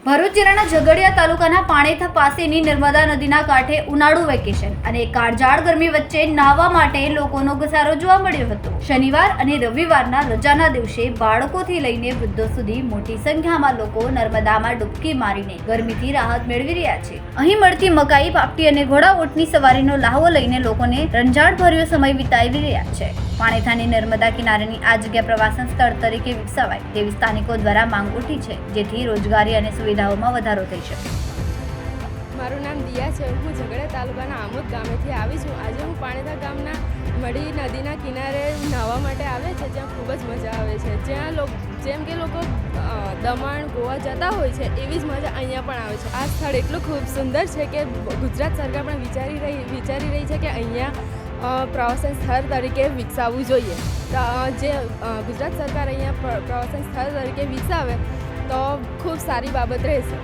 ભરૂચ જિલ્લાના ઝઘડિયા તાલુકાના પાણેથા પાસેની નર્મદા નદીના કાંઠે ઉનાળુ વેકેશન અને કાળઝાળ ગરમી વચ્ચે નહાવા માટે લોકોનો ઘસારો જોવા મળ્યો હતો। શનિવાર અને રવિવારના રજાના દિવસે બાળકોથી લઈને વૃદ્ધો સુધી મોટી સંખ્યામાં લોકો નર્મદામાં ડૂબકી મારીને ગરમીથી રાહત મેળવી રહ્યા છે। અહીં મળતી મકાઈ, પાપડી અને ઘોડા ઊંટની સવારીનો લાહવો લઈને લોકોને રંજાડભર્યો સમય વિતાવી રહ્યા છે। પાણેથાની નર્મદા કિનારેની આ જગ્યા પ્રવાસન સ્થળ તરીકે વિકસાવાય તેવી સ્થાનિકો દ્વારા માંગ ઉઠી છે, જેથી રોજગારી અને સુવિધાઓમાં વધારો થઈ શકે। મારું નામ દિયા છે। હું ઝઘડિયા તાલુકાના આમોદ ગામેથી આવી છું। આજે હું પાણેથા ગામના મળી નદીના કિનારે નહાવા માટે આવે છે, જ્યાં ખૂબ જ મજા આવે છે। જ્યાં જેમ કે લોકો દમણ, ગોવા જતા હોય છે એવી જ મજા અહીંયા પણ આવે છે। આ સ્થળ એટલું ખૂબ સુંદર છે કે ગુજરાત સરકાર પણ વિચારી રહી છે કે અહીંયા પ્રવાસન સ્થળ તરીકે વિકસાવવું જોઈએ। જે ગુજરાત સરકાર અહીંયા પ્રવાસન સ્થળ તરીકે વિકસાવે તો ખૂબ સારી બાબત રહેશે।